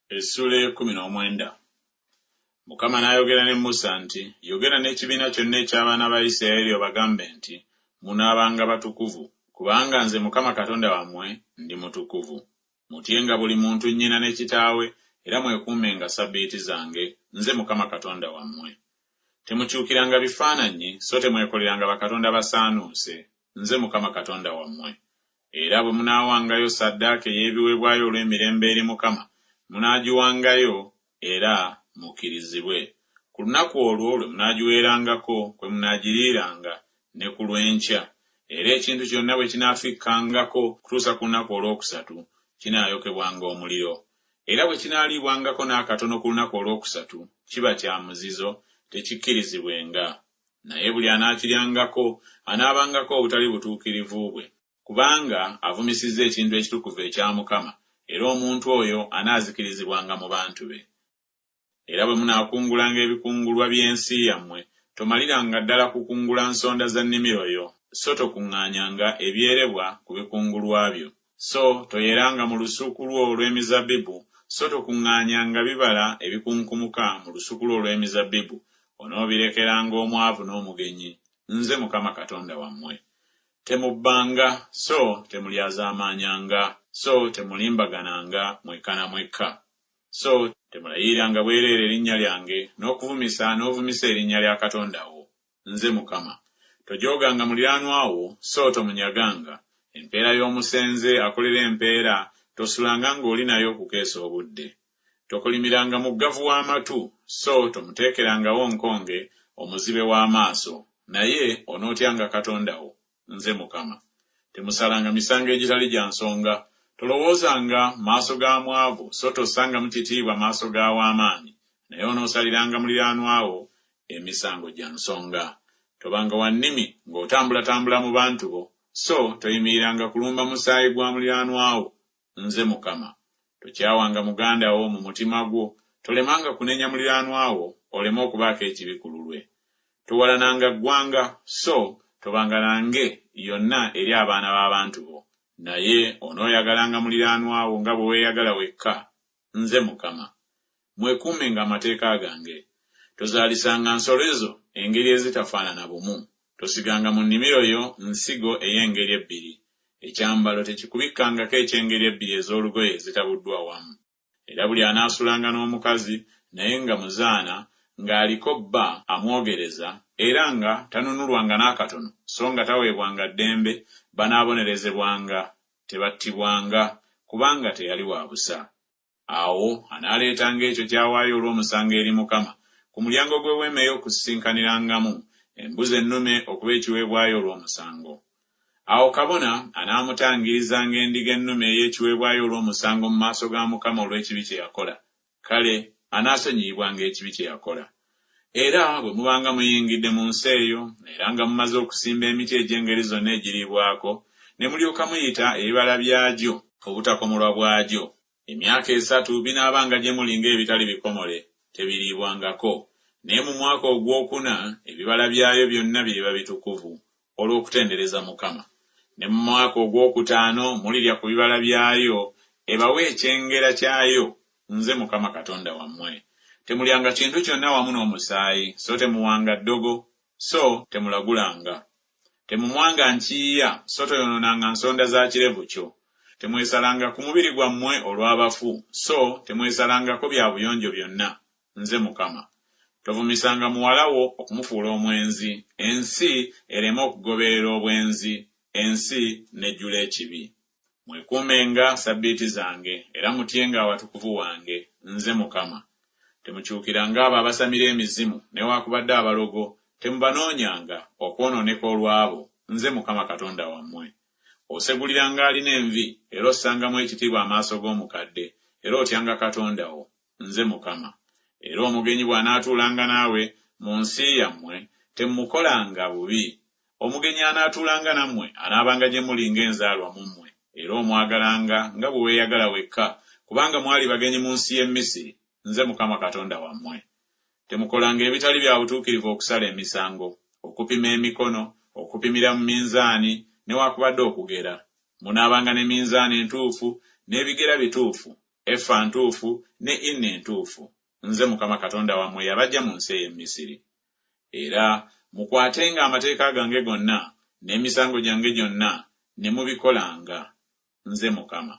Essula 19. Mukama n'ayogera ne Musa nti, yogera n'ekibiina kyonna eky'abaana ba Isirayiri obagambe nti, munaabanga batukuvu, kubanga nze Mukama Katonda wammwe ndi mutukuvu. Mutyenga buli muntu nnyina ne kitaawe, era mwekuumenga Ssabbiiti zange, nze Mukama Katonda wammwe. Temukyukiranga bifaananyi, so temwekoleranga bakatonda basaanuuse, nze Mukama Katonda wammwe. Era bwe munaawangayo ssaddaaka ey'ebiweebwayo olw'emirembe eri Mukama, munaagiwangayo era mukkirizibwe. Ku lunaku olwo lwe munaagiweerangako kwe munaagiriiranga ne ku lw'enkya. Era ekintu kyonna bwe kinaafikkangako kutuusa ku lunaku olwokusatu kinaayokebwanga omuliro. Era bwe kinaaliibwangako n'akatono ku lunaku olwokusatu kiba kya muzizo, tekikkirizibwenga. Naye buli anaakiryangako anaabangako obutali butuukirivu bwe, kubanga avumisizza ekintu ekitukuvu ekya Mukama, era omuntu oyo anaazikirizibwanga mu bantu be. Era bwe munaakungulanga ebikungulwa by'ensi yammwe, tomaliranga ddala kukungula nsonda za nnimiro yo, so tokuŋŋaanyanga ebyerebwa ku bikungulwa byo. So toyeranga mu lusuku lwo olw'emizabbibu, so tokuŋŋaanyanga bibala ebikunkumuka mu lusuku lwo olw'emizabbibu. Onoobirekeranga omwavu n'omugenyi, nze Mukama Katonda wammwe. Temubbanga, so temulyazaamaanyanga, so temulimbagananga mwekka na mwekka. So temulayiriranga bwereere erinnya lyange n'ovumisa erinnya lya Katonda wo, nze Mukama. Tojooganga muliraanwa wo, so tomunyaganga. Empeera y'omusenze akolera empeera tosulanga ng'oli nayo okukeesa obudde. Tokolimiranga muggavu w'amatu, so tomuteekerangawo nkonge omuzibe w'amaaso, naye onootyanga Katonda wo, nze Mukama. Temusalanga misango egitali gya nsonga. Tolowoozanga maaso ga mwavu, so tossanga mu kitiibwa maaso ga w'amaanyi, naye onoosaliranga muliraanwa wo emisango gya nsonga. Tobanga wa nnimi ng'otambulatambula mu bantu bo, so toyimiriranga kulumba musaayi gwa muliraanwa wo, nze Mukama. Tokyawanga muganda wo mu mutima gwo, tolemanga kunenya muliraanwa wo oleme okubaako ekibi ku lulwe. Towalananga ggwanga, so tobanga nange yonna eri abaana b'abantu bo, naye onooyagalanga muliraanwa wo nga bwe weeyagala wekka, nze Mukama. Mwekuumenga amateeka gange. Tozaalisanga nsolo ezo engeri ezitafaanana bumu. Tosiganga mu nnimiro yo nsigo ey'engeri ebbiri. Ekyambalo tekikubikkangako eky'engeri ebbiri ez'olugoye ezitabuddwa wamu. Era buli anaasulanga n'omukazi naye nga muzaana, ng'aliko bba amwogereza, era nga tanunulwanga n'akatono, so nga taweebwanga ddembe, banaabonerezebwanga, tebattibwanga, kubanga teyali wa busa. Awo anaaleetanga ekyo kyawaayo olw'omusango eri Mukama ku mulyango gw'eweema ey'okusinkanirangamu embuzi ennume okuba ekiweebwayo olw'omusango. Awo kabona anaamutangirizanga endiga ennume ey'ekiweebwayo olw'omusango mu maaso ga Mukama olw'ekibi kye yakola. Kale anaasonyiyibwanga ekibi kye yakola. Era bwe mubanga muyingidde mu nsi eyo, era nga mumaze okusimba emiti egy'engeri zonna egiriibwako, ne mulyoka muyita ebibala byagyo obutakomolwa bwagyo, emyaka 3 binaabanga gye mulinga ebitali bikomole, tebiriibwangako. Naye mu mwaka ogwokuna ebibala byayo byonna biriba bitukuvu olw'okutendereza Mukama. Ne mu mwaka ogwokutaano mulirya ku bibala byayo, ebawe ekyengera kyayo, nze Mukama Katonda wammwe. Temulyanga kintu kyonna wamu n'omusaayi, so temuwanga ddogo, so temulagulanga. Temumwanga nkiiya, so toyonoonanga nsonda za kirevu kyo. Temwesalanga ku mubiri gwammwe olw'abafu, so temwesalangako bya buyonjo byonna, nze Mukama. Tovumisanga muwala wo okumufuula omwenzi, ensi ereme okugoberera obwenzi, ensi nejjula ekibi. Mwekuumenga Ssabbiiti zange, era mutyenga awatukuvu wange, nze Mukama. Temukyukiranga abo abasamira emizimu, newaakubadde abalogo, temubanoonyanga okwonooneka olwabo, nze Mukama Katonda wammwe. Oseguliranga alina envi, era ossangamu ekitiibwa amaaso g'omukadde, era otyanga Katonda wo, nze Mukama. Era omugenyi bw'anaatuulanga naawe mu nsi yammwe, temukolanga bubi. Omugenyi anaatuulanga nammwe anaabanga gye muli ng'enzaalwa mu mmwe, era omwagalanga nga bwe weeyagala wekka, kubanga mwali bagenyi mu nsi y'e Misiri, nze Mukama Katonda wammwe. Temukolanga ebitali bya butuukirivu okusala emisango, okupima emikono, okupimira mu minzaani, newaakubadde okugera. Munaabanga ne minzaani entuufu n'ebigera bituufu, Efa ntuufu ne Inne ntuufu. Nze Mukama Katonda wammwe yabaggya mu nsi ey'e Misiri. Era mukwatenga amateeka gange gonna n'emisango gyange gyonna ne mubikolanga. Nze Mukama.